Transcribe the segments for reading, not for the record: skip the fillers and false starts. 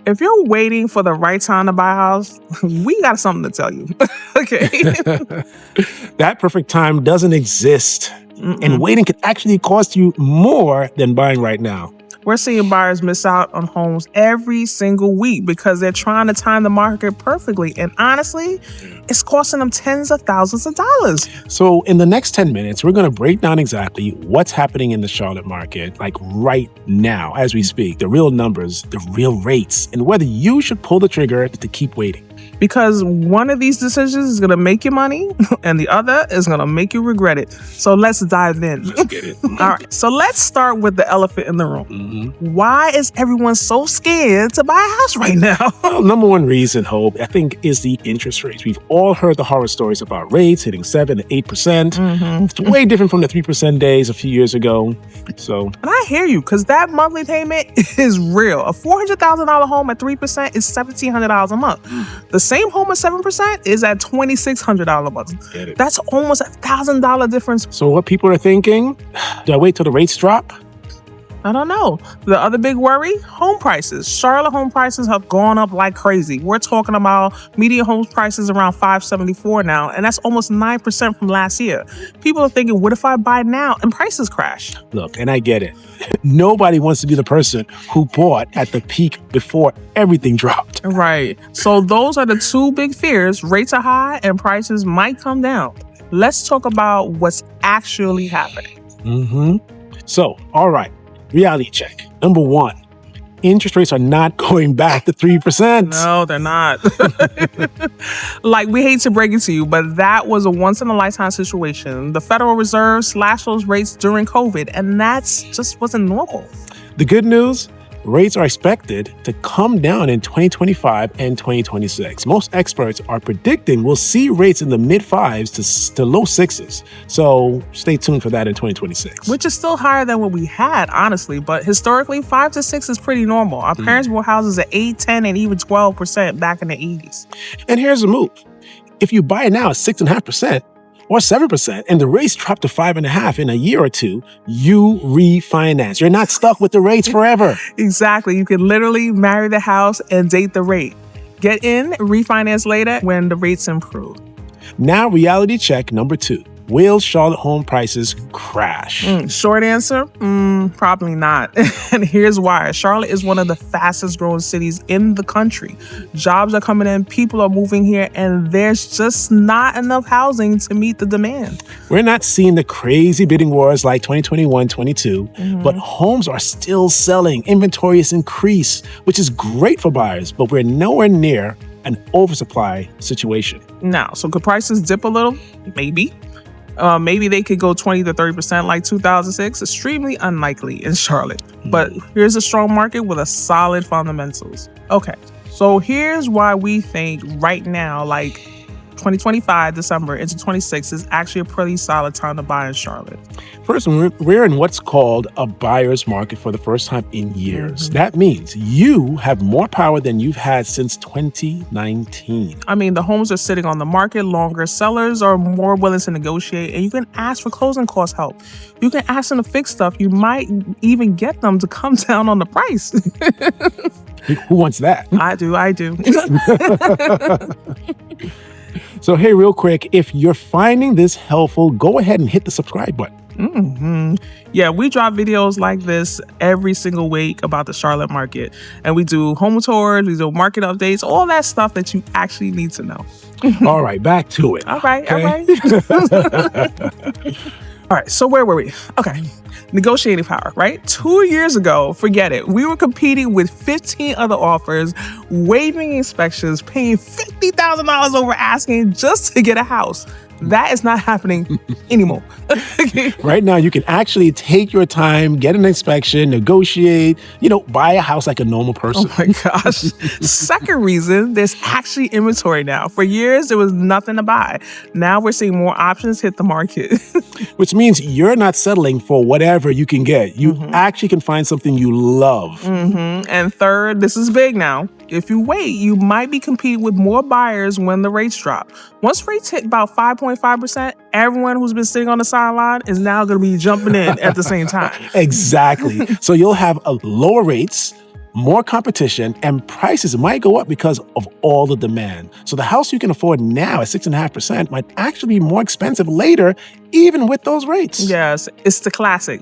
If you're waiting for the right time to buy a house, we got something to tell you. Okay. That perfect time doesn't exist. Mm-mm. And waiting can actually cost you more than buying right now. We're seeing buyers miss out on homes every single week because they're trying to time the market perfectly. And honestly, it's costing them tens of thousands of dollars. So in the next 10 minutes, we're going to break down exactly what's happening in the Charlotte market, like right now as we speak, the real numbers, the real rates, and whether you should pull the trigger to keep waiting. Because one of these decisions is going to make you money and the other is going to make you regret it. So let's dive in. Let's get it. All right. So let's start with the elephant in the room. Mm-hmm. Why is everyone so scared to buy a house right now? Well, number one reason, Hope, I think, is the interest rates. We've all heard the horror stories about rates hitting 7 to 8%. Mm-hmm. It's way different from the 3% days a few years ago. So, And I hear you, because that monthly payment is real. A $400,000 home at 3% is $1,700 a month. The same home at 7% is at $2,600 a month. get it. That's almost $1,000 difference. So what people are thinking, do I wait till the rates drop? I don't know. The other big worry, home prices. Charlotte home prices have gone up like crazy. We're talking about median home prices around $574 now, and that's almost 9% from last year. People are thinking, what if I buy now and prices crash? Look, and I get it. Nobody wants to be the person who bought at the peak before everything dropped. Right. So those are the two big fears. Rates are high and prices might come down. Let's talk about what's actually happening. Mm-hmm. So, all right. Reality check. Number one, interest rates are not going back to 3%. No, they're not. Like, we hate to break it to you, but that was a once-in-a-lifetime situation. The Federal Reserve slashed those rates during COVID, and that's just wasn't normal. The good news, rates are expected to come down in 2025 and 2026. Most experts are predicting we'll see rates in the mid-5s to low 6s. So stay tuned for that in 2026. Which is still higher than what we had, honestly. But historically, 5 to 6 is pretty normal. Our parents bought houses at 8, 10, and even 12% back in the 80s. And here's the move. If you buy it now at 6.5%, or 7%, and the rates drop to 5.5% in a year or two, you refinance. You're not stuck with the rates forever. Exactly. You can literally marry the house and date the rate. Get in, refinance later when the rates improve. Now, reality check number 2. Will Charlotte home prices crash? Short answer, probably not. And here's why. Charlotte is one of the fastest growing cities in the country. Jobs are coming in, people are moving here, and there's just not enough housing to meet the demand. We're not seeing the crazy bidding wars like 2021-22, but homes are still selling. Inventory is increased, which is great for buyers, but we're nowhere near an oversupply situation. Now, so could prices dip a little? Maybe. Maybe they could go 20 to 30% like 2006. Extremely unlikely in Charlotte. But here's a strong market with a solid fundamentals. Okay, so here's why we think right now, like 2025, December into 26 is actually a pretty solid time to buy in Charlotte. First, we're in what's called a buyer's market for the first time in years. That means you have more power than you've had since 2019. I mean, the homes are sitting on the market longer. Sellers are more willing to negotiate, and you can ask for closing cost help. You can ask them to fix stuff. You might even get them to come down on the price. Who wants that? I do. So, hey, real quick, if you're finding this helpful, go ahead and hit the subscribe button. Yeah, we drop videos like this every single week about the Charlotte market. And we do home tours, we do market updates, all that stuff that you actually need to know. All right, back to it. All right. All right, so where were we? Okay, negotiating power, right? 2 years ago, forget it. We were competing with 15 other offers, waiving inspections, paying $50,000 over asking just to get a house. That is not happening anymore. Right now, you can actually take your time, get an inspection, negotiate, buy a house like a normal person. Oh my gosh. Second reason, there's actually inventory now. For years, there was nothing to buy. Now we're seeing more options hit the market. Which means you're not settling for whatever you can get. You actually can find something you love. And third, this is big now. If you wait, you might be competing with more buyers when the rates drop. Once rates hit about 5.5%, everyone who's been sitting on the sideline is now going to be jumping in at the same time. Exactly. So you'll have lower rates, more competition, and prices might go up because of all the demand. So the house you can afford now at 6.5% might actually be more expensive later, even with those rates. Yes, it's the classic.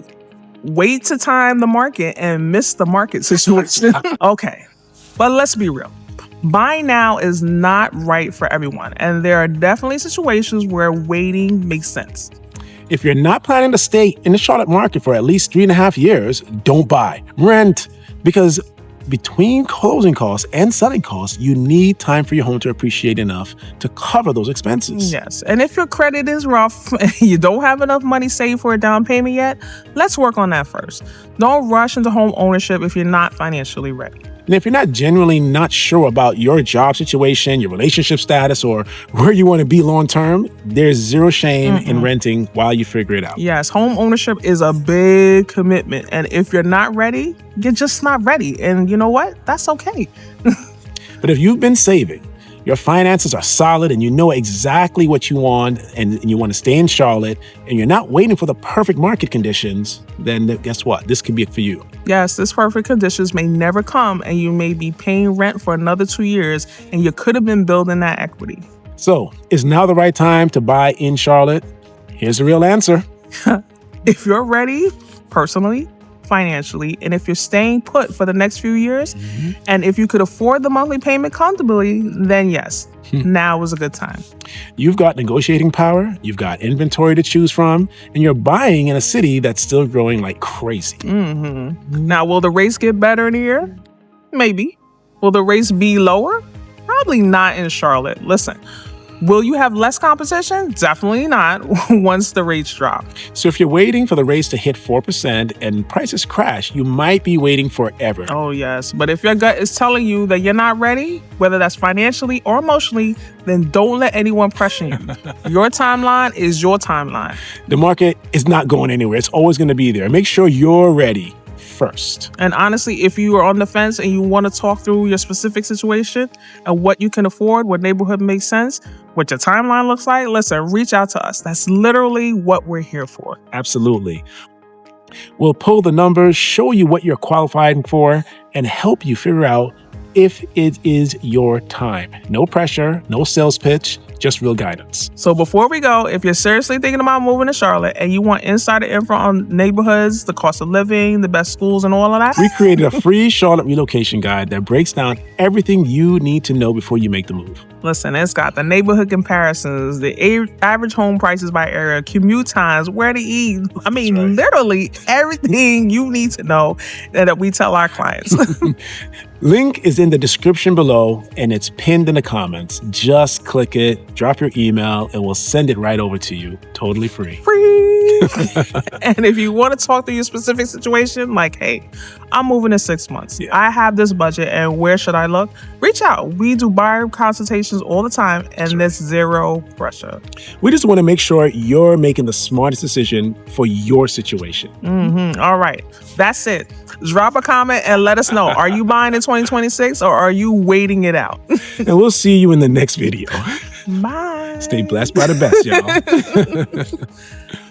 Wait to time the market and miss the market situation. Okay, but let's be real. Buying now is not right for everyone, and there are definitely situations where waiting makes sense. If you're not planning to stay in the Charlotte market for at least 3.5 years, don't buy. Rent. Because between closing costs and selling costs, you need time for your home to appreciate enough to cover those expenses. Yes, and if your credit is rough and you don't have enough money saved for a down payment yet, let's work on that first. Don't rush into home ownership if you're not financially ready. And if you're not genuinely not sure about your job situation, your relationship status, or where you want to be long term, there's zero shame in renting while you figure it out. Yes, home ownership is a big commitment. And if you're not ready, you're just not ready. And you know what? That's okay. But if you've been saving, your finances are solid, and you know exactly what you want, and you want to stay in Charlotte, and you're not waiting for the perfect market conditions, then guess what? This could be it for you. Yes, this perfect conditions may never come, and you may be paying rent for another 2 years, and you could have been building that equity. So, is now the right time to buy in Charlotte? Here's the real answer. If you're ready, personally, financially, and if you're staying put for the next few years, and if you could afford the monthly payment comfortably, then yes, now is a good time. You've got negotiating power, you've got inventory to choose from, and you're buying in a city that's still growing like crazy. Now, will the rates get better in a year? Maybe. Will the rates be lower? Probably not in Charlotte. Listen, will you have less competition? Definitely not once the rates drop. So if you're waiting for the rates to hit 4% and prices crash, you might be waiting forever. Oh, yes. But if your gut is telling you that you're not ready, whether that's financially or emotionally, then don't let anyone pressure you. Your timeline is your timeline. The market is not going anywhere. It's always going to be there. Make sure you're ready first. And honestly, if you are on the fence and you want to talk through your specific situation and what you can afford, what neighborhood makes sense, what your timeline looks like, listen, reach out to us. That's literally what we're here for. Absolutely. We'll pull the numbers, show you what you're qualifying for, and help you figure out if it is your time. No pressure, no sales pitch, just real guidance. So before we go, if you're seriously thinking about moving to Charlotte and you want insider info on neighborhoods, the cost of living, the best schools, and all of that, we created a free Charlotte relocation guide that breaks down everything you need to know before you make the move. Listen, it's got the neighborhood comparisons, the average home prices by area, commute times, where to eat. I mean, literally everything you need to know that we tell our clients. Link is in the description below, and it's pinned in the comments. Just click it, drop your email, and we'll send it right over to you. Totally free. And if you want to talk through your specific situation, like, hey, I'm moving in 6 months. I have this budget, and where should I look? Reach out. We do buyer consultations all the time, and there's zero pressure. We just want to make sure you're making the smartest decision for your situation. All right. That's it. Drop a comment and let us know. Are you buying in 2026 or are you waiting it out? And we'll see you in the next video. Bye. Stay blessed by the best, y'all.